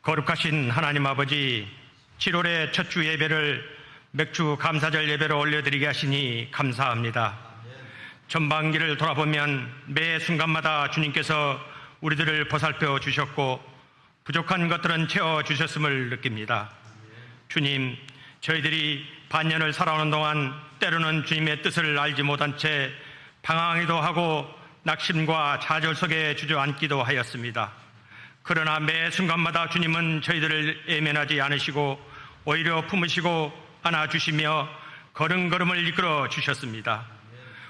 거룩하신 하나님 아버지, 7월의 첫 주 예배를 맥주 감사절 예배로 올려드리게 하시니 감사합니다. 전반기를 돌아보면 매 순간마다 주님께서 우리들을 보살펴 주셨고 부족한 것들은 채워주셨음을 느낍니다. 주님, 저희들이 반년을 살아오는 동안 때로는 주님의 뜻을 알지 못한 채 방황하기도 하고 낙심과 좌절 속에 주저앉기도 하였습니다. 그러나 매 순간마다 주님은 저희들을 외면하지 않으시고 오히려 품으시고 안아주시며 걸음걸음을 이끌어 주셨습니다.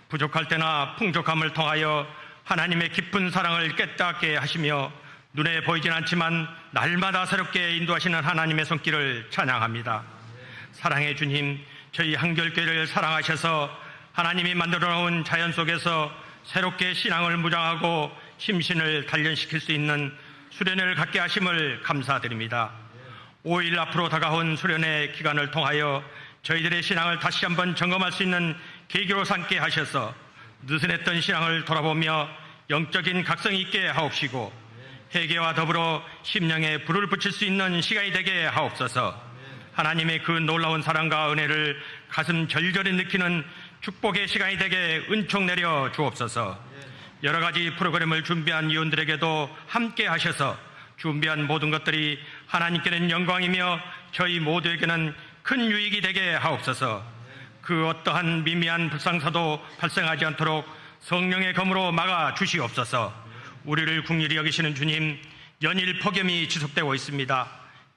부족할 때나 풍족함을 통하여 하나님의 깊은 사랑을 깨닫게 하시며 눈에 보이진 않지만 날마다 새롭게 인도하시는 하나님의 손길을 찬양합니다. 사랑의 주님, 저희 한결교회를 사랑하셔서 하나님이 만들어 놓은 자연 속에서 새롭게 신앙을 무장하고 심신을 단련시킬 수 있는 수련회를 갖게 하심을 감사드립니다. 5일 앞으로 다가온 수련회 기간을 통하여 저희들의 신앙을 다시 한번 점검할 수 있는 계기로 삼게 하셔서 느슨했던 신앙을 돌아보며 영적인 각성 있게 하옵시고 회개와 더불어 심령에 불을 붙일 수 있는 시간이 되게 하옵소서. 하나님의 그 놀라운 사랑과 은혜를 가슴 절절히 느끼는 축복의 시간이 되게 은총 내려 주옵소서. 여러 가지 프로그램을 준비한 위원들에게도 함께 하셔서 준비한 모든 것들이 하나님께는 영광이며 저희 모두에게는 큰 유익이 되게 하옵소서. 그 어떠한 미미한 불상사도 발생하지 않도록 성령의 검으로 막아 주시옵소서. 우리를 긍휼히 여기시는 주님, 연일 폭염이 지속되고 있습니다.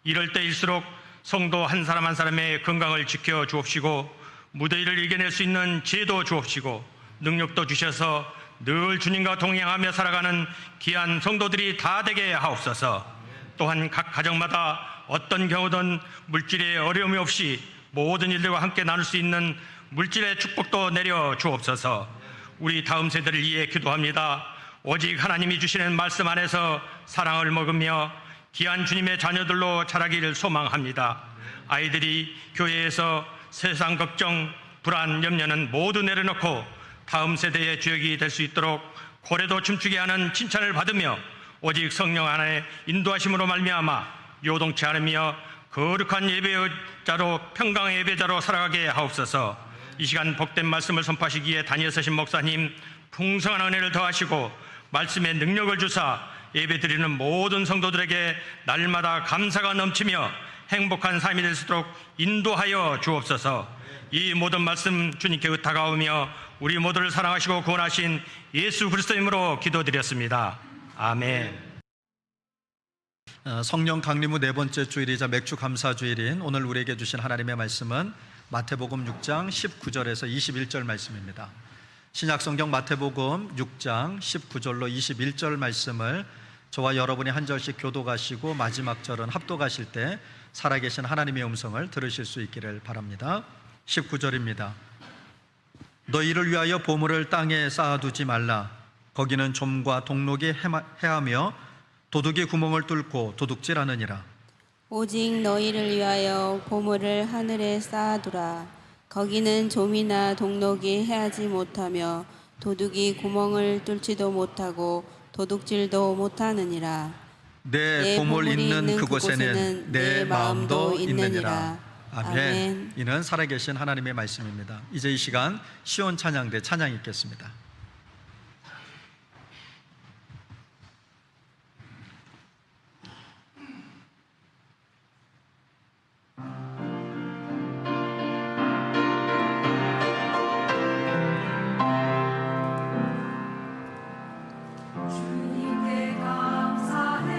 이럴 때일수록 성도 한 사람 한 사람의 건강을 지켜 주옵시고 무더위를 이겨낼 수 있는 지혜도 주옵시고 능력도 주셔서 늘 주님과 동행하며 살아가는 귀한 성도들이 다 되게 하옵소서. 또한 각 가정마다 어떤 경우든 물질의 어려움이 없이 모든 일들과 함께 나눌 수 있는 물질의 축복도 내려 주옵소서. 우리 다음 세대를 위해 기도합니다. 오직 하나님이 주시는 말씀 안에서 사랑을 먹으며 귀한 주님의 자녀들로 자라기를 소망합니다. 아이들이 교회에서 세상 걱정, 불안, 염려는 모두 내려놓고 다음 세대의 주역이 될 수 있도록 고래도 춤추게 하는 칭찬을 받으며 오직 성령 안에 인도하심으로 말미암아 요동치 않으며 거룩한 예배자로 평강의 예배자로 살아가게 하옵소서. 이 시간 복된 말씀을 선포하시기에 단위에 서신 목사님 풍성한 은혜를 더하시고 말씀의 능력을 주사 예배드리는 모든 성도들에게 날마다 감사가 넘치며 행복한 삶이 될 수 있도록 인도하여 주옵소서. 이 모든 말씀 주님께 의탁하오며 우리 모두를 사랑하시고 구원하신 예수 그리스도 이름으로 기도드렸습니다. 아멘. 성령 강림 후 네 번째 주일이자 맥주 감사 주일인 오늘 우리에게 주신 하나님의 말씀은 마태복음 6장 19절에서 21절 말씀입니다. 신약성경 마태복음 6장 19절로 21절 말씀을 저와 여러분이 한 절씩 교독하시고 마지막 절은 합독하실 때 살아계신 하나님의 음성을 들으실 수 있기를 바랍니다. 19절입니다. 너희를 위하여 보물을 땅에 쌓아두지 말라. 거기는 좀과 동록이 해하며 도둑이 구멍을 뚫고 도둑질하느니라. 오직 너희를 위하여 보물을 하늘에 쌓아두라. 거기는 좀이나 동록이 해하지 못하며 도둑이 구멍을 뚫지도 못하고 도둑질도 못하느니라. 내 보물 있는 그곳에는 내 마음도 있느니라. 아멘. 이는 살아계신 하나님의 말씀입니다. 이제 이 시간 시온 찬양대 찬양 읽겠습니다. 주님께 감사해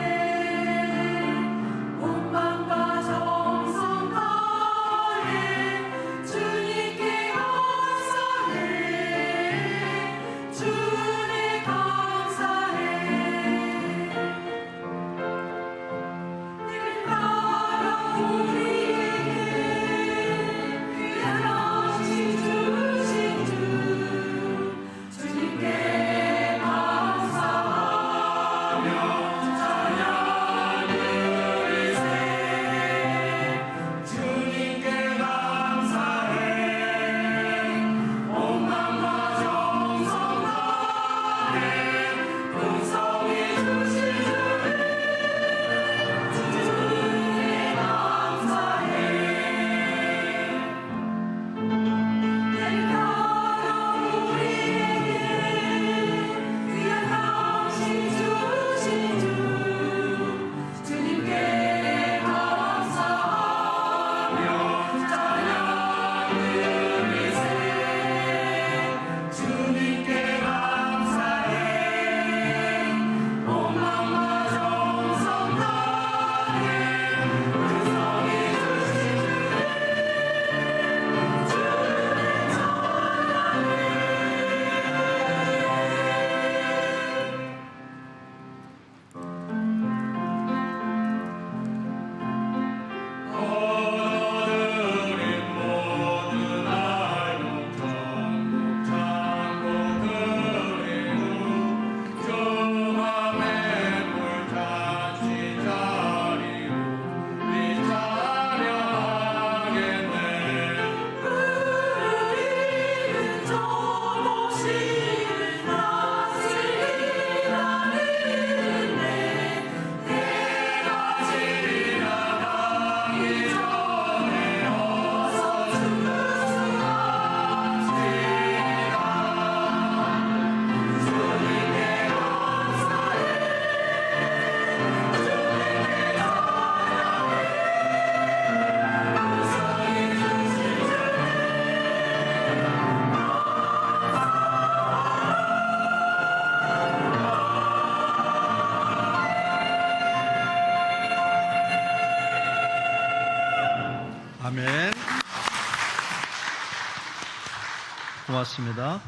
고맙습니다.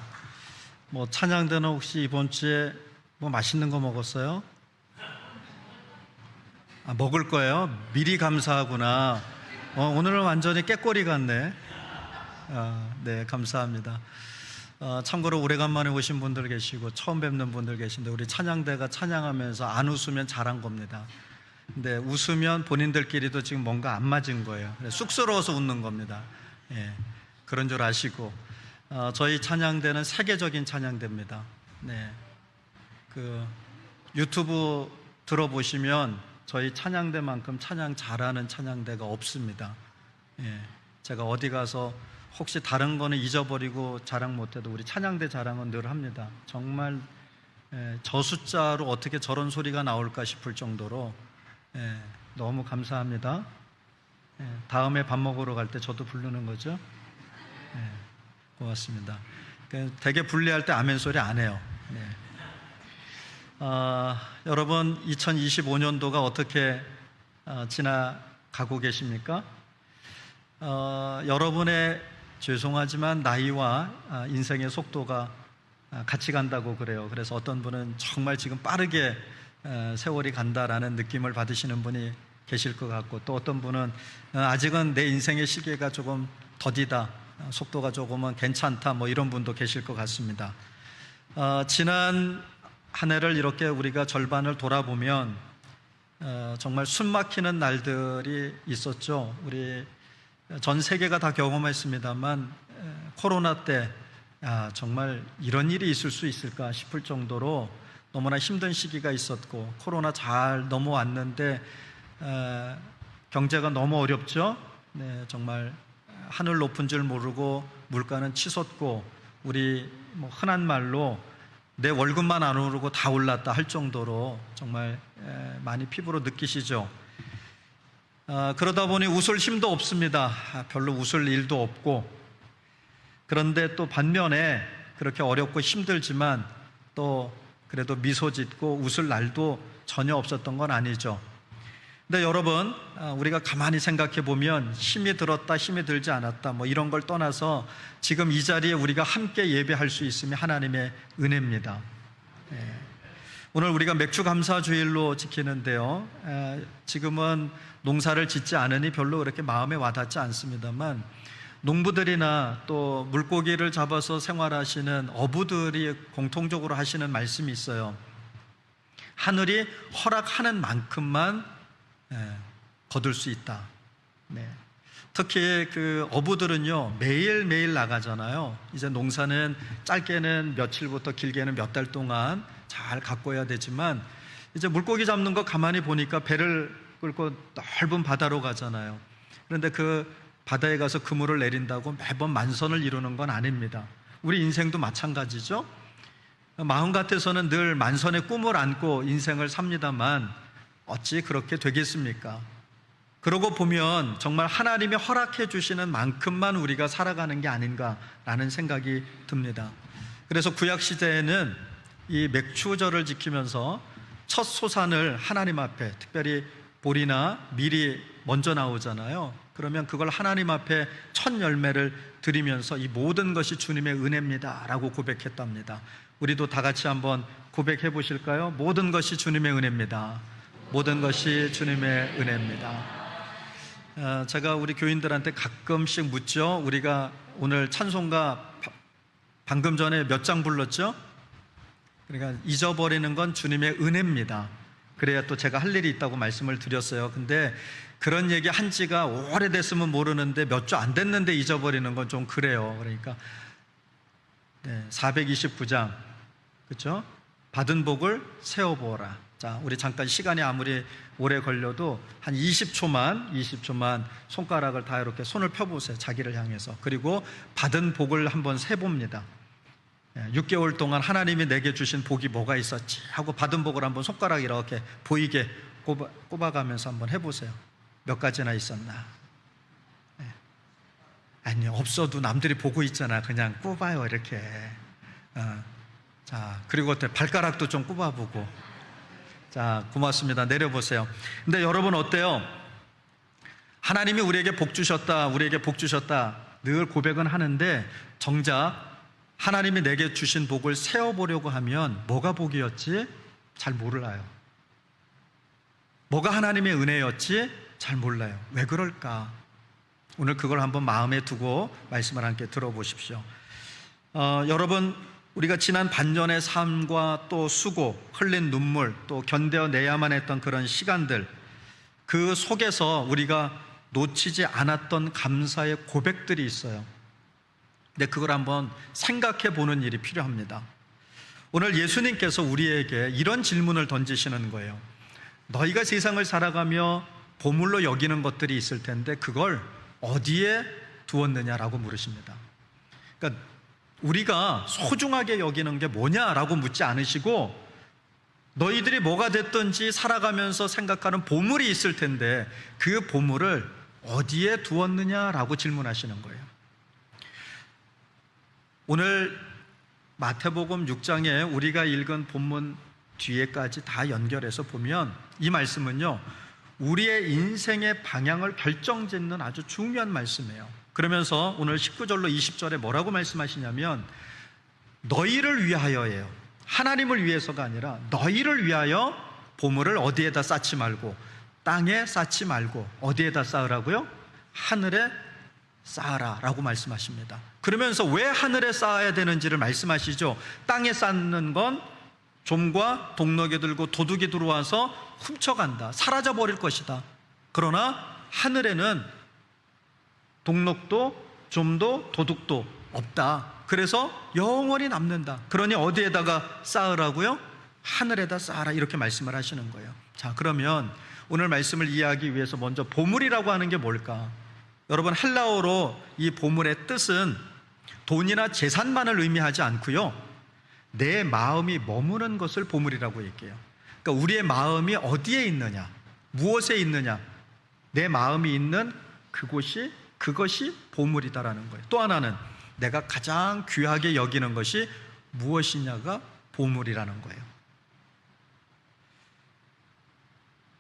뭐 찬양대는 혹시 이번 주에 뭐 맛있는 거 먹었어요? 먹을 거예요? 미리 감사하구나. 오늘은 완전히 깨꼬리 같네. 네, 감사합니다. 참고로 오래간만에 오신 분들 계시고 처음 뵙는 분들 계신데, 우리 찬양대가 찬양하면서 안 웃으면 잘한 겁니다. 근데 웃으면 본인들끼리도 지금 뭔가 안 맞은 거예요. 쑥스러워서 웃는 겁니다. 예, 그런 줄 아시고, 저희 찬양대는 세계적인 찬양대입니다. 네, 그 유튜브 들어보시면 저희 찬양대만큼 찬양 잘하는 찬양대가 없습니다. 예, 제가 어디 가서 혹시 다른 거는 잊어버리고 자랑 못해도 우리 찬양대 자랑은 늘 합니다. 정말 저숫자로 어떻게 저런 소리가 나올까 싶을 정도로 너무 감사합니다. 다음에 밥 먹으러 갈 때 저도 부르는 거죠. 고맙습니다. 되게 불리할 때 아멘 소리 안 해요. 네. 여러분, 2025년도가 어떻게 지나가고 계십니까? 여러분의 죄송하지만 나이와 인생의 속도가 같이 간다고 그래요. 그래서 어떤 분은 정말 지금 빠르게 세월이 간다라는 느낌을 받으시는 분이 계실 것 같고, 또 어떤 분은 아직은 내 인생의 시계가 조금 더디다, 속도가 조금은 괜찮다, 뭐 이런 분도 계실 것 같습니다. 지난 한 해를 이렇게 우리가 절반을 돌아보면 정말 숨막히는 날들이 있었죠. 우리 전 세계가 다 경험했습니다만 코로나 때 정말 이런 일이 있을 수 있을까 싶을 정도로 너무나 힘든 시기가 있었고, 코로나 잘 넘어왔는데 경제가 너무 어렵죠. 네, 정말 하늘 높은 줄 모르고 물가는 치솟고, 우리 뭐 흔한 말로 내 월급만 안 오르고 다 올랐다 할 정도로 정말 많이 피부로 느끼시죠. 그러다 보니 웃을 힘도 없습니다. 별로 웃을 일도 없고, 그런데 또 반면에 그렇게 어렵고 힘들지만 또 그래도 미소 짓고 웃을 날도 전혀 없었던 건 아니죠. 근데 여러분, 우리가 가만히 생각해 보면 힘이 들었다, 힘이 들지 않았다, 뭐 이런 걸 떠나서 지금 이 자리에 우리가 함께 예배할 수 있음이 하나님의 은혜입니다. 오늘 우리가 맥주 감사 주일로 지키는데요, 지금은 농사를 짓지 않으니 별로 그렇게 마음에 와닿지 않습니다만, 농부들이나 또 물고기를 잡아서 생활하시는 어부들이 공통적으로 하시는 말씀이 있어요. 하늘이 허락하는 만큼만 거둘 수 있다. 네. 특히 그 어부들은요, 매일매일 나가잖아요. 이제 농사는 짧게는 며칠부터 길게는 몇 달 동안 잘 가꿔야 되지만, 이제 물고기 잡는 거 가만히 보니까 배를 끌고 넓은 바다로 가잖아요. 그런데 그 바다에 가서 그물을 내린다고 매번 만선을 이루는 건 아닙니다. 우리 인생도 마찬가지죠. 마음 같아서는 늘 만선의 꿈을 안고 인생을 삽니다만 어찌 그렇게 되겠습니까? 그러고 보면 정말 하나님이 허락해 주시는 만큼만 우리가 살아가는 게 아닌가라는 생각이 듭니다. 그래서 구약시대에는 이 맥추절을 지키면서 첫 소산을 하나님 앞에, 특별히 보리나 밀이 먼저 나오잖아요. 그러면 그걸 하나님 앞에 첫 열매를 드리면서 이 모든 것이 주님의 은혜입니다 라고 고백했답니다. 우리도 다 같이 한번 고백해 보실까요? 모든 것이 주님의 은혜입니다. 모든 것이 주님의 은혜입니다. 제가 우리 교인들한테 가끔씩 묻죠. 우리가 오늘 찬송가 방금 전에 몇 장 불렀죠? 그러니까 잊어버리는 건 주님의 은혜입니다. 그래야 또 제가 할 일이 있다고 말씀을 드렸어요. 근데 그런 얘기 한 지가 오래됐으면 모르는데 몇 주 안 됐는데 잊어버리는 건 좀 그래요. 그러니까 429장, 그렇죠? 받은 복을 세어보라. 자, 우리 잠깐 시간이 아무리 오래 걸려도 한 20초만 손가락을 다 이렇게 손을 펴보세요. 자기를 향해서. 그리고 받은 복을 한번 세봅니다. 6개월 동안 하나님이 내게 주신 복이 뭐가 있었지 하고 받은 복을 한번 손가락 이렇게 보이게 꼽아가면서 한번 해보세요. 몇 가지나 있었나? 아니, 없어도 남들이 보고 있잖아. 그냥 꼽아요, 이렇게. 자, 그리고 발가락도 좀 꼽아보고. 자, 고맙습니다. 내려보세요. 근데 여러분 어때요? 하나님이 우리에게 복 주셨다, 우리에게 복 주셨다 늘 고백은 하는데 정작 하나님이 내게 주신 복을 세어보려고 하면 뭐가 복이었지? 잘 몰라요. 뭐가 하나님의 은혜였지? 잘 몰라요. 왜 그럴까? 오늘 그걸 한번 마음에 두고 말씀을 함께 들어보십시오. 여러분, 우리가 지난 반년의 삶과 또 수고, 흘린 눈물, 또 견뎌내야만 했던 그런 시간들, 그 속에서 우리가 놓치지 않았던 감사의 고백들이 있어요. 근데 그걸 한번 생각해 보는 일이 필요합니다. 오늘 예수님께서 우리에게 이런 질문을 던지시는 거예요. 너희가 세상을 살아가며 보물로 여기는 것들이 있을 텐데 그걸 어디에 두었느냐라고 물으십니다. 그러니까 우리가 소중하게 여기는 게 뭐냐라고 묻지 않으시고, 너희들이 뭐가 됐든지 살아가면서 생각하는 보물이 있을 텐데 그 보물을 어디에 두었느냐라고 질문하시는 거예요. 오늘 마태복음 6장에 우리가 읽은 본문 뒤에까지 다 연결해서 보면 이 말씀은요, 우리의 인생의 방향을 결정짓는 아주 중요한 말씀이에요. 그러면서 오늘 19절로 20절에 뭐라고 말씀하시냐면, 너희를 위하여예요. 하나님을 위해서가 아니라 너희를 위하여 보물을 어디에다 쌓지 말고, 땅에 쌓지 말고 어디에다 쌓으라고요? 하늘에 쌓아라 라고 말씀하십니다. 그러면서 왜 하늘에 쌓아야 되는지를 말씀하시죠. 땅에 쌓는 건 좀과 동력이 들고 도둑이 들어와서 훔쳐간다, 사라져버릴 것이다. 그러나 하늘에는 동력도 좀도 도둑도 없다. 그래서 영원히 남는다. 그러니 어디에다가 쌓으라고요? 하늘에다 쌓아라, 이렇게 말씀을 하시는 거예요. 자, 그러면 오늘 말씀을 이해하기 위해서 먼저 보물이라고 하는 게 뭘까? 여러분, 헬라어로 이 보물의 뜻은 돈이나 재산만을 의미하지 않고요, 내 마음이 머무는 것을 보물이라고 얘기해요. 그러니까 우리의 마음이 어디에 있느냐, 무엇에 있느냐, 내 마음이 있는 그것이 보물이다라는 거예요. 또 하나는 내가 가장 귀하게 여기는 것이 무엇이냐가 보물이라는 거예요.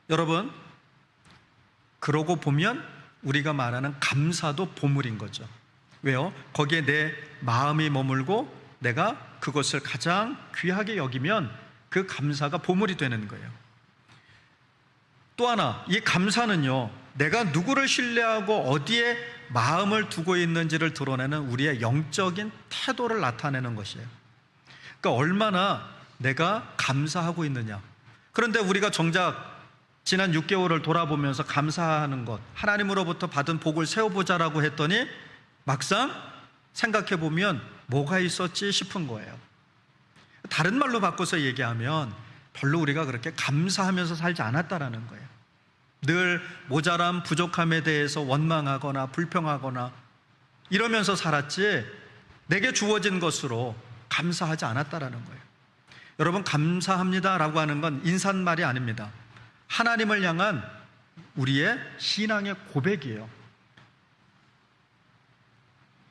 여러분, 그러고 보면 우리가 말하는 감사도 보물인 거죠. 왜요? 거기에 내 마음이 머물고 내가 그것을 가장 귀하게 여기면 그 감사가 보물이 되는 거예요. 또 하나, 이 감사는요, 내가 누구를 신뢰하고 어디에 마음을 두고 있는지를 드러내는 우리의 영적인 태도를 나타내는 것이에요. 그러니까 얼마나 내가 감사하고 있느냐. 그런데 우리가 정작 지난 6개월을 돌아보면서 감사하는 것, 하나님으로부터 받은 복을 세워보자라고 했더니 막상 생각해보면 뭐가 있었지 싶은 거예요. 다른 말로 바꿔서 얘기하면 별로 우리가 그렇게 감사하면서 살지 않았다라는 거예요. 늘 모자람, 부족함에 대해서 원망하거나 불평하거나 이러면서 살았지 내게 주어진 것으로 감사하지 않았다라는 거예요. 여러분, 감사합니다라고 하는 건 인사말이 아닙니다. 하나님을 향한 우리의 신앙의 고백이에요.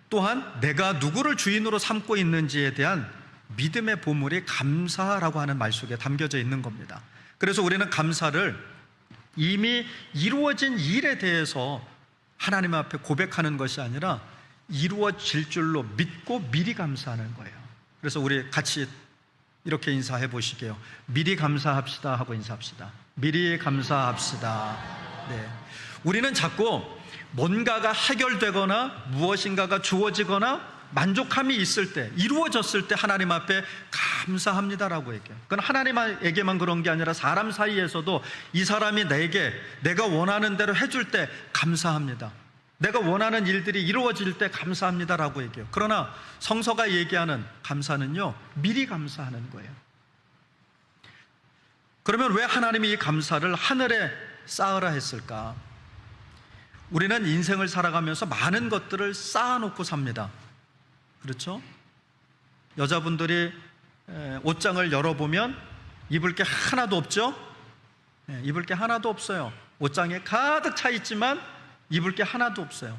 또한 내가 누구를 주인으로 삼고 있는지에 대한 믿음의 보물이 감사라고 하는 말 속에 담겨져 있는 겁니다. 그래서 우리는 감사를 이미 이루어진 일에 대해서 하나님 앞에 고백하는 것이 아니라 이루어질 줄로 믿고 미리 감사하는 거예요. 그래서 우리 같이 이렇게 인사해 보시게요. 미리 감사합시다 하고 인사합시다. 미리 감사합시다. 네. 우리는 자꾸 뭔가가 해결되거나 무엇인가가 주어지거나 만족함이 있을 때, 이루어졌을 때 하나님 앞에 감사합니다라고 얘기해요. 그건 하나님에게만 그런 게 아니라 사람 사이에서도 이 사람이 내가 원하는 대로 해줄 때 감사합니다, 내가 원하는 일들이 이루어질 때 감사합니다라고 얘기해요. 그러나 성서가 얘기하는 감사는요, 미리 감사하는 거예요. 그러면 왜 하나님이 이 감사를 하늘에 쌓으라 했을까? 우리는 인생을 살아가면서 많은 것들을 쌓아놓고 삽니다. 그렇죠? 여자분들이 옷장을 열어보면 입을 게 하나도 없죠? 입을 게 하나도 없어요. 옷장에 가득 차 있지만 입을 게 하나도 없어요.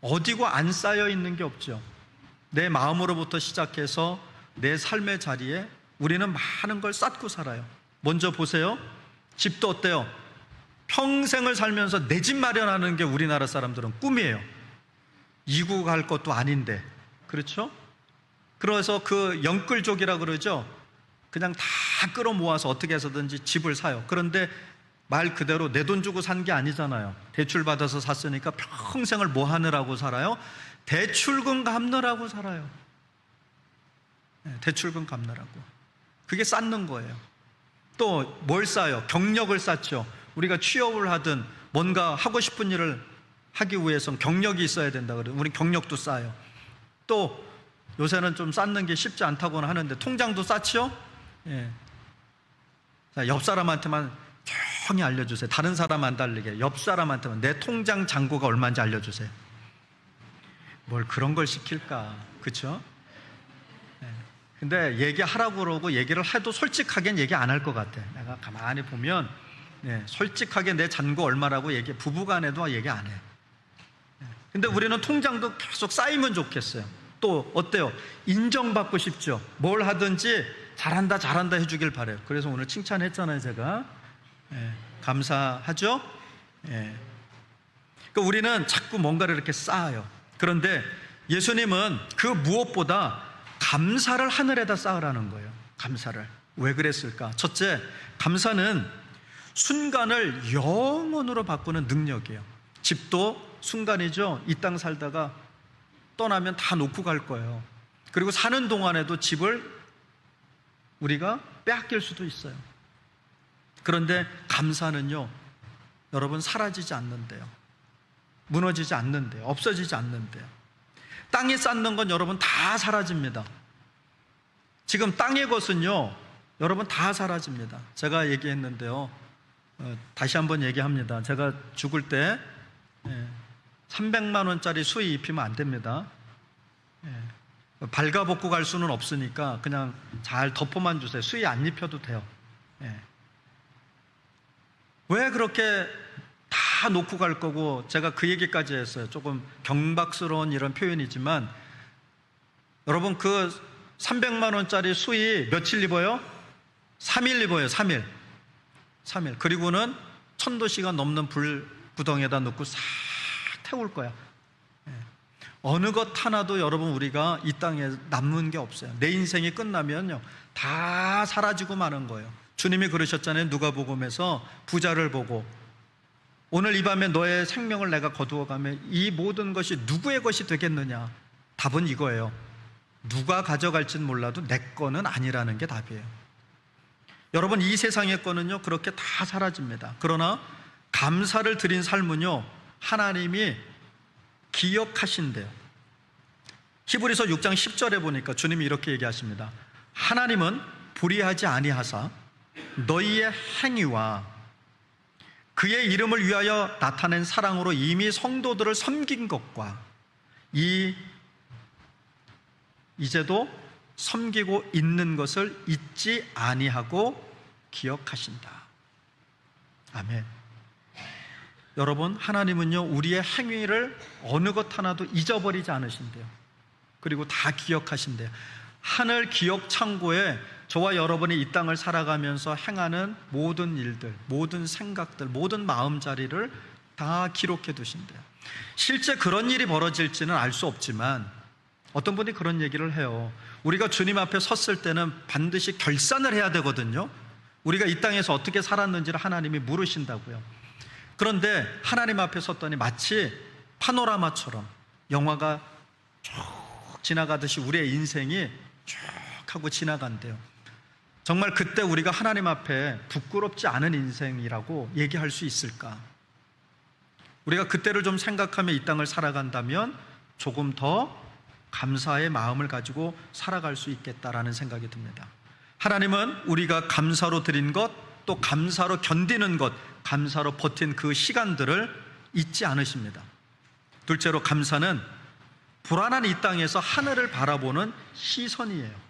어디고 안 쌓여 있는 게 없죠. 내 마음으로부터 시작해서 내 삶의 자리에 우리는 많은 걸 쌓고 살아요. 먼저 보세요. 집도 어때요? 평생을 살면서 내 집 마련하는 게 우리나라 사람들은 꿈이에요. 이국 갈 것도 아닌데, 그렇죠? 그래서 그 영끌족이라 그러죠. 그냥 다 끌어모아서 어떻게 해서든지 집을 사요. 그런데 말 그대로 내 돈 주고 산 게 아니잖아요. 대출 받아서 샀으니까 평생을 뭐 하느라고 살아요? 대출금 갚느라고 살아요. 대출금 갚느라고. 그게 쌓는 거예요. 또 뭘 쌓아요? 경력을 쌓죠. 우리가 취업을 하든 뭔가 하고 싶은 일을 하기 위해서는 경력이 있어야 된다 그래요. 우리 경력도 쌓아요. 또 요새는 좀 쌓는 게 쉽지 않다고는 하는데 통장도 쌓죠. 예. 자, 옆 사람한테만 조용히 알려주세요. 다른 사람 안 달리게. 옆 사람한테만 내 통장 잔고가 얼마인지 알려주세요. 뭘 그런 걸 시킬까? 그렇죠? 예. 근데 얘기하라고 그러고 얘기를 해도 솔직하게는 얘기 안 할 것 같아. 내가 가만히 보면 솔직하게 내 잔고 얼마라고 부부간에도 얘기 안 해. 근데 우리는 통장도 계속 쌓이면 좋겠어요. 또 어때요? 인정받고 싶죠. 뭘 하든지 잘한다 잘한다 해주길 바래요. 그래서 오늘 칭찬했잖아요. 제가 감사하죠. 그러니까 우리는 자꾸 뭔가를 이렇게 쌓아요. 그런데 예수님은 그 무엇보다 감사를 하늘에다 쌓으라는 거예요. 감사를. 왜 그랬을까? 첫째, 감사는 순간을 영원으로 바꾸는 능력이에요. 집도 순간이죠. 이 땅 살다가 떠나면 다 놓고 갈 거예요. 그리고 사는 동안에도 집을 우리가 빼앗길 수도 있어요. 그런데 감사는요, 여러분 사라지지 않는데요. 무너지지 않는데요. 없어지지 않는데요. 땅에 쌓는 건 여러분 다 사라집니다. 지금 땅의 것은요, 여러분 다 사라집니다. 제가 얘기했는데요. 다시 한번 얘기합니다. 제가 죽을 때 300만 원짜리 수의 입히면 안 됩니다. 발가벗고 갈 수는 없으니까 그냥 잘 덮어만 주세요. 수의 안 입혀도 돼요. 왜 그렇게 다 놓고 갈 거고, 제가 그 얘기까지 했어요. 조금 경박스러운 이런 표현이지만, 여러분 그 300만 원짜리 수의 며칠 입어요? 3일 입어요. 3일. 그리고는 1000도씨가 넘는 불구덩이에다 넣고 싹 태울 거야. 어느 것 하나도 여러분 우리가 이 땅에 남는 게 없어요. 내 인생이 끝나면요 다 사라지고 마는 거예요. 주님이 그러셨잖아요. 누가복음에서 부자를 보고, 오늘 이 밤에 너의 생명을 내가 거두어가면 이 모든 것이 누구의 것이 되겠느냐? 답은 이거예요. 누가 가져갈지는 몰라도 내 거는 아니라는 게 답이에요. 여러분 이 세상의 거는요 그렇게 다 사라집니다. 그러나 감사를 드린 삶은요 하나님이 기억하신대요. 히브리서 6장 10절에 보니까 주님이 이렇게 얘기하십니다. 하나님은 불의하지 아니하사 너희의 행위와 그의 이름을 위하여 나타낸 사랑으로 이미 성도들을 섬긴 것과 이제도 섬기고 있는 것을 잊지 아니하고 기억하신다. 아멘. 여러분 하나님은요 우리의 행위를 어느 것 하나도 잊어버리지 않으신대요. 그리고 다 기억하신대요. 하늘 기억 창고에 저와 여러분이 이 땅을 살아가면서 행하는 모든 일들, 모든 생각들, 모든 마음자리를 다 기록해 두신대요. 실제 그런 일이 벌어질지는 알 수 없지만 어떤 분이 그런 얘기를 해요. 우리가 주님 앞에 섰을 때는 반드시 결산을 해야 되거든요. 우리가 이 땅에서 어떻게 살았는지를 하나님이 물으신다고요. 그런데 하나님 앞에 섰더니 마치 파노라마처럼 영화가 쭉 지나가듯이 우리의 인생이 쭉 하고 지나간대요. 정말 그때 우리가 하나님 앞에 부끄럽지 않은 인생이라고 얘기할 수 있을까? 우리가 그때를 좀 생각하며 이 땅을 살아간다면 조금 더 감사의 마음을 가지고 살아갈 수 있겠다라는 생각이 듭니다. 하나님은 우리가 감사로 드린 것, 또 감사로 견디는 것, 감사로 버틴 그 시간들을 잊지 않으십니다. 둘째로 감사는 불안한 이 땅에서 하늘을 바라보는 시선이에요.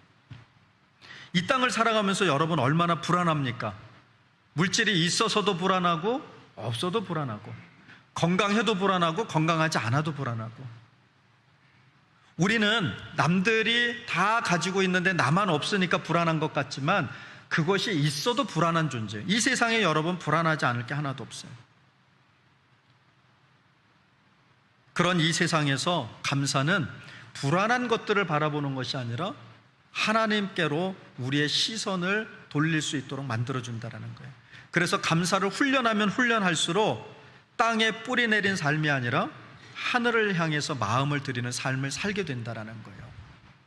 이 땅을 살아가면서 여러분 얼마나 불안합니까? 물질이 있어서도 불안하고 없어도 불안하고, 건강해도 불안하고 건강하지 않아도 불안하고, 우리는 남들이 다 가지고 있는데 나만 없으니까 불안한 것 같지만 그것이 있어도 불안한 존재예요. 이 세상에 여러분 불안하지 않을 게 하나도 없어요. 그런 이 세상에서 감사는 불안한 것들을 바라보는 것이 아니라 하나님께로 우리의 시선을 돌릴 수 있도록 만들어준다는 거예요. 그래서 감사를 훈련하면 훈련할수록 땅에 뿌리 내린 삶이 아니라 하늘을 향해서 마음을 들이는 삶을 살게 된다는 거예요.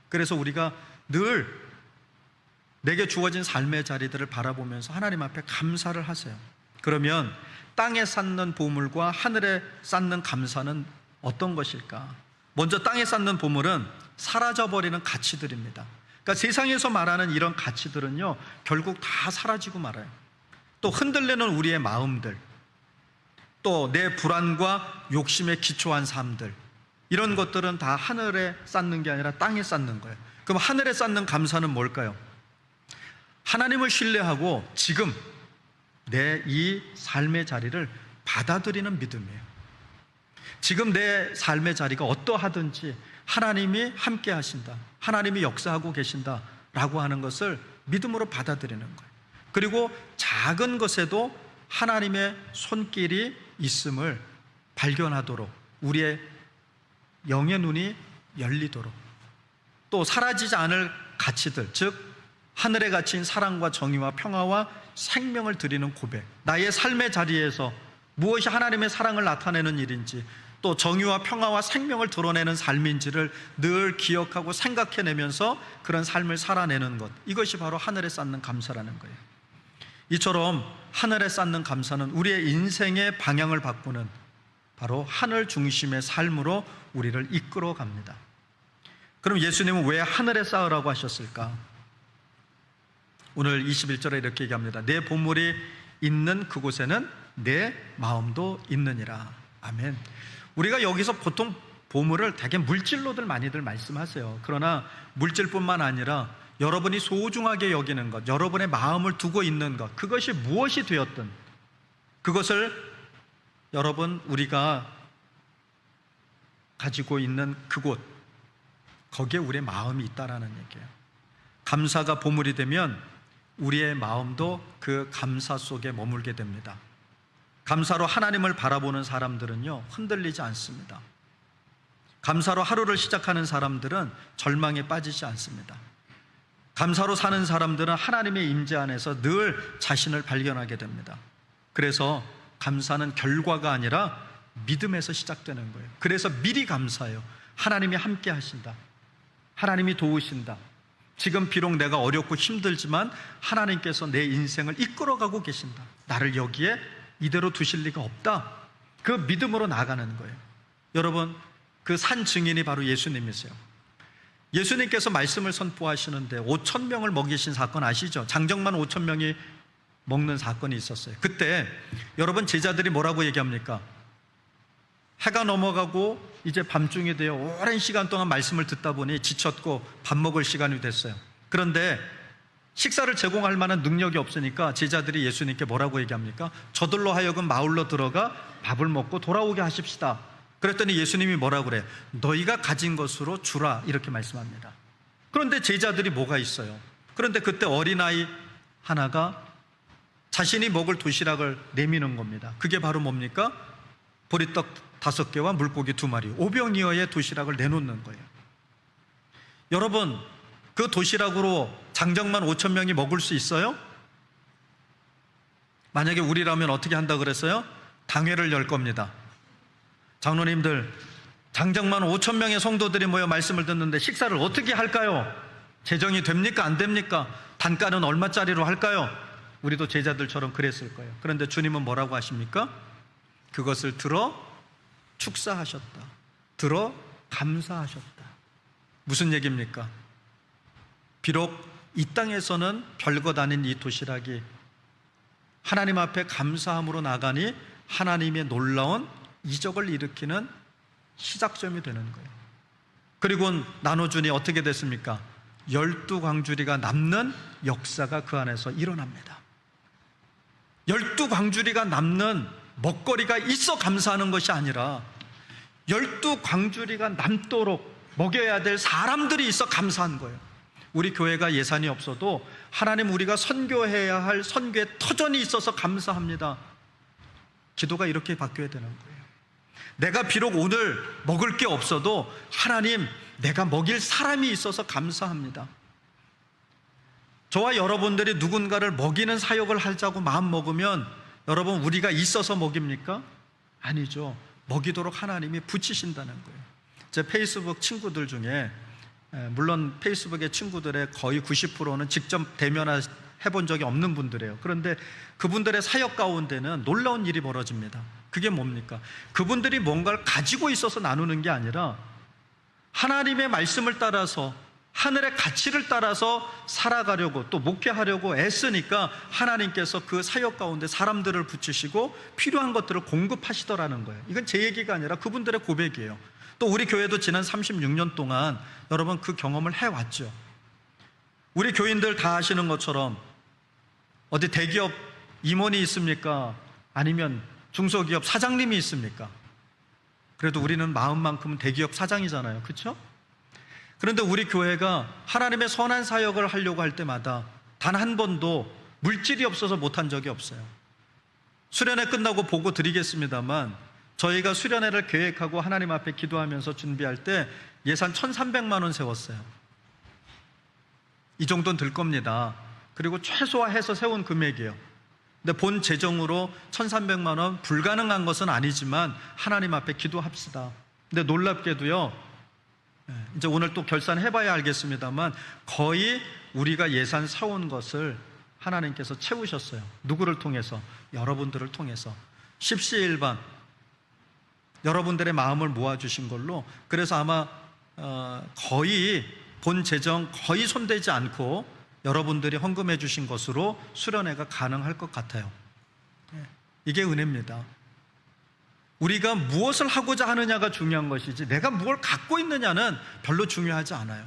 그래서 우리가 늘 내게 주어진 삶의 자리들을 바라보면서 하나님 앞에 감사를 하세요. 그러면 땅에 쌓는 보물과 하늘에 쌓는 감사는 어떤 것일까? 먼저 땅에 쌓는 보물은 사라져버리는 가치들입니다. 그러니까 세상에서 말하는 이런 가치들은요, 결국 다 사라지고 말아요. 또 흔들리는 우리의 마음들, 또 내 불안과 욕심에 기초한 삶들, 이런 것들은 다 하늘에 쌓는 게 아니라 땅에 쌓는 거예요. 그럼 하늘에 쌓는 감사는 뭘까요? 하나님을 신뢰하고 지금 내 이 삶의 자리를 받아들이는 믿음이에요. 지금 내 삶의 자리가 어떠하든지 하나님이 함께 하신다, 하나님이 역사하고 계신다 라고 하는 것을 믿음으로 받아들이는 거예요. 그리고 작은 것에도 하나님의 손길이 있음을 발견하도록 우리의 영의 눈이 열리도록, 또 사라지지 않을 가치들, 즉 하늘에 갇힌 사랑과 정의와 평화와 생명을 드리는 고백, 나의 삶의 자리에서 무엇이 하나님의 사랑을 나타내는 일인지, 또 정의와 평화와 생명을 드러내는 삶인지를 늘 기억하고 생각해내면서 그런 삶을 살아내는 것, 이것이 바로 하늘에 쌓는 감사라는 거예요. 이처럼 하늘에 쌓는 감사는 우리의 인생의 방향을 바꾸는 바로 하늘 중심의 삶으로 우리를 이끌어 갑니다. 그럼 예수님은 왜 하늘에 쌓으라고 하셨을까? 오늘 21절에 이렇게 얘기합니다. 내 보물이 있는 그곳에는 내 마음도 있느니라. 아멘. 우리가 여기서 보통 보물을 되게 물질로들 많이들 말씀하세요. 그러나 물질뿐만 아니라 여러분이 소중하게 여기는 것, 여러분의 마음을 두고 있는 것, 그것이 무엇이 되었든 그것을 여러분, 우리가 가지고 있는 그곳, 거기에 우리의 마음이 있다라는 얘기예요. 감사가 보물이 되면 우리의 마음도 그 감사 속에 머물게 됩니다. 감사로 하나님을 바라보는 사람들은요, 흔들리지 않습니다. 감사로 하루를 시작하는 사람들은 절망에 빠지지 않습니다. 감사로 사는 사람들은 하나님의 임재 안에서 늘 자신을 발견하게 됩니다. 그래서 감사는 결과가 아니라 믿음에서 시작되는 거예요. 그래서 미리 감사해요. 하나님이 함께 하신다, 하나님이 도우신다, 지금 비록 내가 어렵고 힘들지만 하나님께서 내 인생을 이끌어가고 계신다, 나를 여기에 이대로 두실 리가 없다, 그 믿음으로 나가는 거예요. 여러분, 그 산 증인이 바로 예수님이세요. 예수님께서 말씀을 선포하시는데 5,000명을 먹이신 사건 아시죠? 장정만 5,000명이 먹는 사건이 있었어요. 그때 여러분, 제자들이 뭐라고 얘기합니까? 해가 넘어가고 이제 밤중이 되어 오랜 시간 동안 말씀을 듣다 보니 지쳤고 밥 먹을 시간이 됐어요. 그런데 식사를 제공할 만한 능력이 없으니까 제자들이 예수님께 뭐라고 얘기합니까? 저들로 하여금 마을로 들어가 밥을 먹고 돌아오게 하십시다. 그랬더니 예수님이 뭐라고 그래요? 너희가 가진 것으로 주라, 이렇게 말씀합니다. 그런데 제자들이 뭐가 있어요? 그런데 그때 어린아이 하나가 자신이 먹을 도시락을 내미는 겁니다. 그게 바로 뭡니까? 보리떡 5개와 물고기 2마리, 오병이어의 도시락을 내놓는 거예요. 여러분, 그 도시락으로 장정만 5,000명이 먹을 수 있어요? 만약에 우리라면 어떻게 한다 그랬어요? 당회를 열 겁니다. 장로님들, 장정만 5,000명의 성도들이 모여 말씀을 듣는데 식사를 어떻게 할까요? 재정이 됩니까? 안 됩니까? 단가는 얼마짜리로 할까요? 우리도 제자들처럼 그랬을 거예요. 그런데 주님은 뭐라고 하십니까? 그것을 들어 축사하셨다, 들어 감사하셨다. 무슨 얘기입니까? 비록 이 땅에서는 별것 아닌 이 도시락이 하나님 앞에 감사함으로 나가니 하나님의 놀라운 이적을 일으키는 시작점이 되는 거예요. 그리고 나눠주니 어떻게 됐습니까? 12광주리가 남는 역사가 그 안에서 일어납니다. 12광주리가 남는 먹거리가 있어 감사하는 것이 아니라 12광주리가 남도록 먹여야 될 사람들이 있어 감사한 거예요. 우리 교회가 예산이 없어도 하나님, 우리가 선교해야 할 선교의 터전이 있어서 감사합니다. 기도가 이렇게 바뀌어야 되는 거예요. 내가 비록 오늘 먹을 게 없어도 하나님, 내가 먹일 사람이 있어서 감사합니다. 저와 여러분들이 누군가를 먹이는 사역을 하자고 마음 먹으면 여러분, 우리가 있어서 먹입니까? 아니죠. 먹이도록 하나님이 붙이신다는 거예요. 제 페이스북 친구들 중에, 물론 페이스북의 친구들의 거의 90%는 직접 대면해 본 적이 없는 분들이에요. 그런데 그분들의 사역 가운데는 놀라운 일이 벌어집니다. 그게 뭡니까? 그분들이 뭔가를 가지고 있어서 나누는 게 아니라 하나님의 말씀을 따라서, 하늘의 가치를 따라서 살아가려고, 또 목회하려고 애쓰니까 하나님께서 그 사역 가운데 사람들을 붙이시고 필요한 것들을 공급하시더라는 거예요. 이건 제 얘기가 아니라 그분들의 고백이에요. 또 우리 교회도 지난 36년 동안 여러분 그 경험을 해왔죠. 우리 교인들 다 아시는 것처럼 어디 대기업 임원이 있습니까? 아니면 중소기업 사장님이 있습니까? 그래도 우리는 마음만큼은 대기업 사장이잖아요. 그렇죠? 그런데 우리 교회가 하나님의 선한 사역을 하려고 할 때마다 단 한 번도 물질이 없어서 못한 적이 없어요. 수련회 끝나고 보고 드리겠습니다만, 저희가 수련회를 계획하고 하나님 앞에 기도하면서 준비할 때 예산 1,300만 원 세웠어요. 이 정도는 들 겁니다. 그리고 최소화해서 세운 금액이에요. 근데 본 재정으로 1,300만 원 불가능한 것은 아니지만 하나님 앞에 기도합시다. 근데 놀랍게도요, 이제 오늘 또 결산해봐야 알겠습니다만 거의 우리가 예산 사온 것을 하나님께서 채우셨어요. 누구를 통해서? 여러분들을 통해서. 십시일반 여러분들의 마음을 모아주신 걸로, 그래서 아마 거의 본 재정 거의 손대지 않고 여러분들이 헌금해 주신 것으로 수련회가 가능할 것 같아요. 이게 은혜입니다. 우리가 무엇을 하고자 하느냐가 중요한 것이지 내가 무엇을 갖고 있느냐는 별로 중요하지 않아요.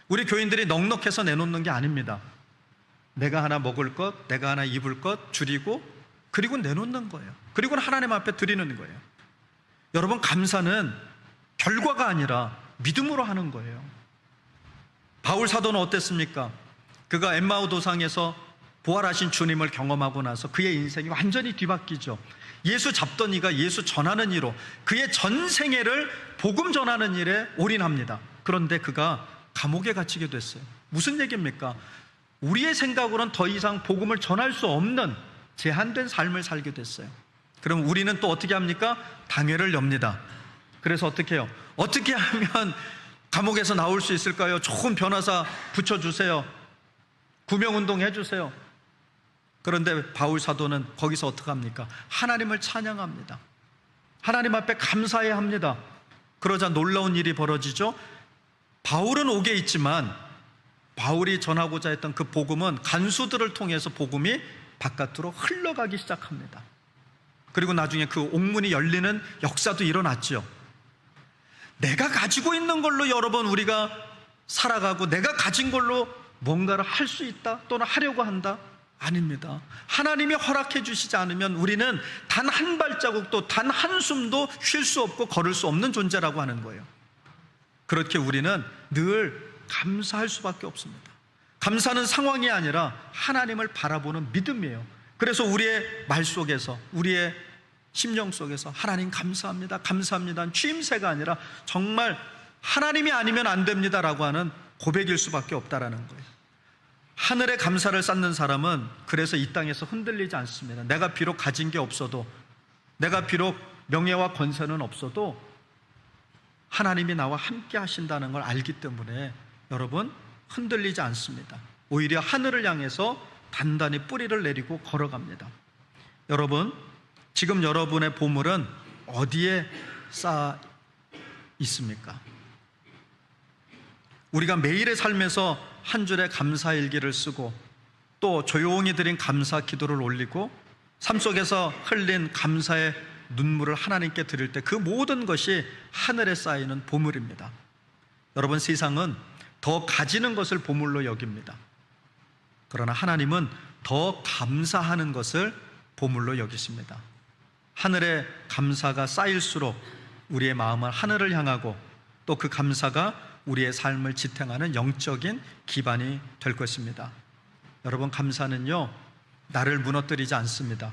우리 교인들이 넉넉해서 내놓는 게 아닙니다. 내가 하나 먹을 것, 내가 하나 입을 것 줄이고, 그리고 내놓는 거예요. 그리고 하나님 앞에 드리는 거예요. 여러분, 감사는 결과가 아니라 믿음으로 하는 거예요. 바울 사도는 어땠습니까? 그가 엠마오 도상에서 부활하신 주님을 경험하고 나서 그의 인생이 완전히 뒤바뀌죠. 예수 잡던 이가 예수 전하는 이로 그의 전생애를 복음 전하는 일에 올인합니다. 그런데 그가 감옥에 갇히게 됐어요. 무슨 얘기입니까? 우리의 생각으로는 더 이상 복음을 전할 수 없는 제한된 삶을 살게 됐어요. 그럼 우리는 또 어떻게 합니까? 당회를 엽니다. 그래서 어떻게 해요? 어떻게 하면 감옥에서 나올 수 있을까요? 좋은 변호사 붙여주세요. 구명운동 해주세요. 그런데 바울 사도는 거기서 어떻게 합니까? 하나님을 찬양합니다. 하나님 앞에 감사해야 합니다. 그러자 놀라운 일이 벌어지죠. 바울은 옥에 있지만 바울이 전하고자 했던 그 복음은 간수들을 통해서 복음이 바깥으로 흘러가기 시작합니다. 그리고 나중에 그 옥문이 열리는 역사도 일어났죠. 내가 가지고 있는 걸로 여러분 우리가 살아가고 내가 가진 걸로 뭔가를 할 수 있다 또는 하려고 한다? 아닙니다. 하나님이 허락해 주시지 않으면 우리는 단 한 발자국도 단 한숨도 쉴 수 없고 걸을 수 없는 존재라고 하는 거예요. 그렇게 우리는 늘 감사할 수밖에 없습니다. 감사는 상황이 아니라 하나님을 바라보는 믿음이에요. 그래서 우리의 말 속에서, 우리의 심령 속에서 하나님 감사합니다, 감사합니다 취임새가 아니라 정말 하나님이 아니면 안 됩니다라고 하는 고백일 수밖에 없다라는 거예요. 하늘의 감사를 쌓는 사람은 그래서 이 땅에서 흔들리지 않습니다. 내가 비록 가진 게 없어도, 내가 비록 명예와 권세는 없어도 하나님이 나와 함께 하신다는 걸 알기 때문에 여러분 흔들리지 않습니다. 오히려 하늘을 향해서 단단히 뿌리를 내리고 걸어갑니다. 여러분, 지금 여러분의 보물은 어디에 쌓여 있습니까? 우리가 매일의 삶에서 한 줄의 감사일기를 쓰고 또 조용히 드린 감사 기도를 올리고 삶 속에서 흘린 감사의 눈물을 하나님께 드릴 때 그 모든 것이 하늘에 쌓이는 보물입니다. 여러분, 세상은 더 가지는 것을 보물로 여깁니다. 그러나 하나님은 더 감사하는 것을 보물로 여기십니다. 하늘의 감사가 쌓일수록 우리의 마음은 하늘을 향하고 또 그 감사가 우리의 삶을 지탱하는 영적인 기반이 될 것입니다. 여러분, 감사는요 나를 무너뜨리지 않습니다.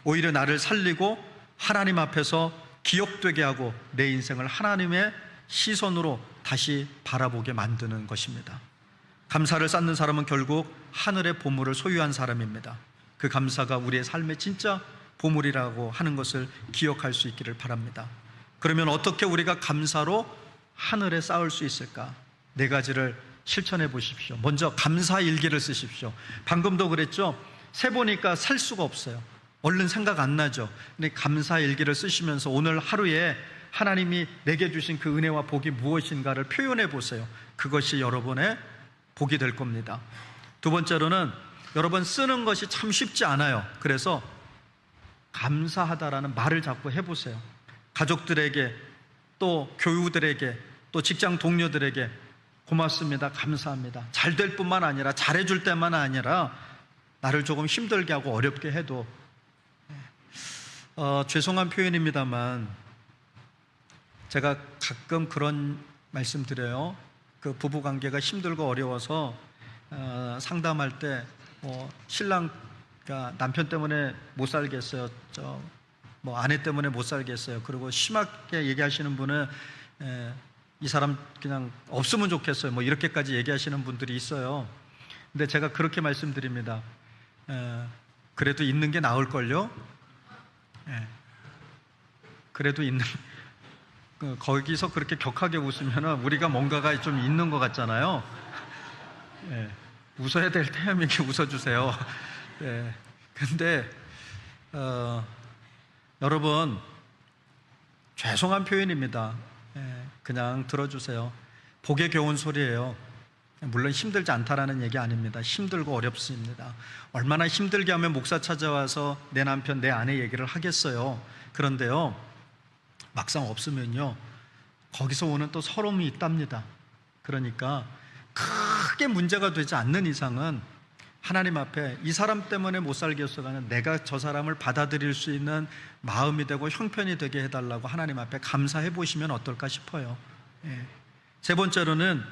오히려 나를 살리고 하나님 앞에서 기억되게 하고 내 인생을 하나님의 시선으로 다시 바라보게 만드는 것입니다. 감사를 쌓는 사람은 결국 하늘의 보물을 소유한 사람입니다. 그 감사가 우리의 삶의 진짜 보물이라고 하는 것을 기억할 수 있기를 바랍니다. 그러면 어떻게 우리가 감사로 하늘에 쌓을 수 있을까? 4가지를 실천해 보십시오. 먼저 감사 일기를 쓰십시오. 방금도 그랬죠? 세보니까 살 수가 없어요. 얼른 생각 안 나죠? 근데 감사 일기를 쓰시면서 오늘 하루에 하나님이 내게 주신 그 은혜와 복이 무엇인가를 표현해 보세요. 그것이 여러분의 복이 될 겁니다. 두 번째로는 여러분 쓰는 것이 참 쉽지 않아요. 그래서 감사하다라는 말을 자꾸 해보세요. 가족들에게, 또 교우들에게, 또 직장 동료들에게 고맙습니다, 감사합니다. 잘 될 뿐만 아니라 잘해줄 때만 아니라 나를 조금 힘들게 하고 어렵게 해도 죄송한 표현입니다만 제가 가끔 그런 말씀 드려요. 그 부부관계가 힘들고 어려워서 상담할 때 신랑가 남편 때문에 못 살겠어요, 아내 때문에 못 살겠어요, 그리고 심하게 얘기하시는 분은 이 사람 그냥 없으면 좋겠어요, 이렇게까지 얘기하시는 분들이 있어요. 근데 제가 그렇게 말씀드립니다. 그래도 있는 게 나을걸요? 그래도 있는, 거기서 그렇게 격하게 웃으면 우리가 뭔가가 좀 있는 것 같잖아요. 웃어야 될 타이밍에 웃어주세요. 근데 여러분, 죄송한 표현입니다. 그냥 들어주세요. 복의 교훈 소리예요. 물론 힘들지 않다라는 얘기 아닙니다. 힘들고 어렵습니다. 얼마나 힘들게 하면 목사 찾아와서 내 남편, 내 아내 얘기를 하겠어요. 그런데요, 막상 없으면요, 거기서 오는 또 서러움이 있답니다. 그러니까 크게 문제가 되지 않는 이상은 하나님 앞에 이 사람 때문에 못 살겠어가는 내가 저 사람을 받아들일 수 있는 마음이 되고 형편이 되게 해달라고 하나님 앞에 감사해 보시면 어떨까 싶어요. 세 번째로는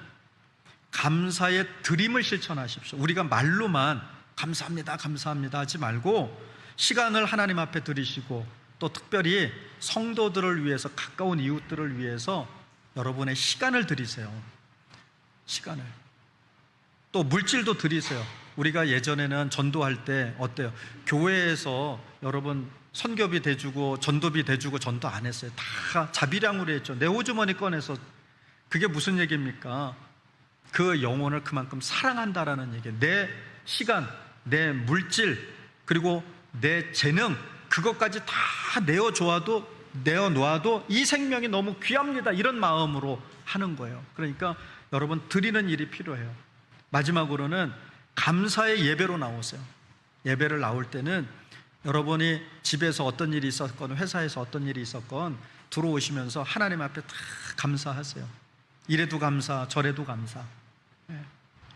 감사의 드림을 실천하십시오. 우리가 말로만 감사합니다, 감사합니다 하지 말고 시간을 하나님 앞에 들이시고 또 특별히 성도들을 위해서, 가까운 이웃들을 위해서 여러분의 시간을 들이세요. 시간을. 또 물질도 들이세요. 우리가 예전에는 전도할 때 어때요? 교회에서 여러분 선교비 대주고 전도비 대주고 전도 안 했어요. 다 자비량으로 했죠. 내 호주머니 꺼내서. 그게 무슨 얘기입니까? 그 영혼을 그만큼 사랑한다라는 얘기예요. 내 시간, 내 물질, 그리고 내 재능, 그것까지 다 내어놓아도 이 생명이 너무 귀합니다, 이런 마음으로 하는 거예요. 그러니까 여러분, 드리는 일이 필요해요. 마지막으로는 감사의 예배로 나오세요. 예배를 나올 때는 여러분이 집에서 어떤 일이 있었건 회사에서 어떤 일이 있었건 들어오시면서 하나님 앞에 다 감사하세요. 이래도 감사, 저래도 감사.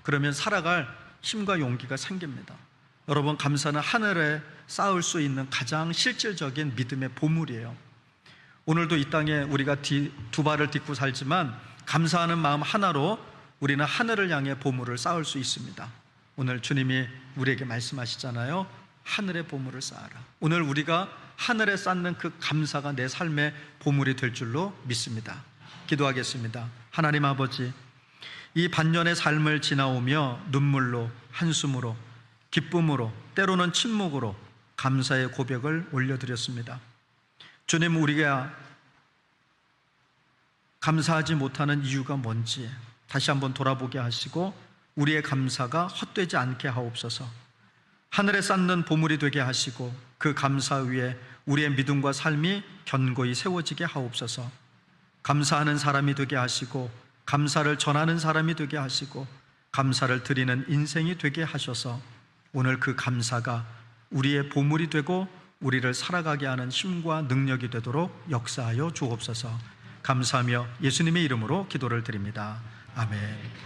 그러면 살아갈 힘과 용기가 생깁니다. 여러분, 감사는 하늘에 쌓을 수 있는 가장 실질적인 믿음의 보물이에요. 오늘도 이 땅에 우리가 두 발을 딛고 살지만 감사하는 마음 하나로 우리는 하늘을 향해 보물을 쌓을 수 있습니다. 오늘 주님이 우리에게 말씀하시잖아요. 하늘의 보물을 쌓아라. 오늘 우리가 하늘에 쌓는 그 감사가 내 삶의 보물이 될 줄로 믿습니다. 기도하겠습니다. 하나님 아버지, 이 반년의 삶을 지나오며 눈물로, 한숨으로, 기쁨으로, 때로는 침묵으로 감사의 고백을 올려드렸습니다. 주님, 우리가 감사하지 못하는 이유가 뭔지 다시 한번 돌아보게 하시고 우리의 감사가 헛되지 않게 하옵소서. 하늘에 쌓는 보물이 되게 하시고 그 감사 위에 우리의 믿음과 삶이 견고히 세워지게 하옵소서. 감사하는 사람이 되게 하시고 감사를 전하는 사람이 되게 하시고 감사를 드리는 인생이 되게 하셔서 오늘 그 감사가 우리의 보물이 되고 우리를 살아가게 하는 힘과 능력이 되도록 역사하여 주옵소서. 감사하며 예수님의 이름으로 기도를 드립니다. 아멘.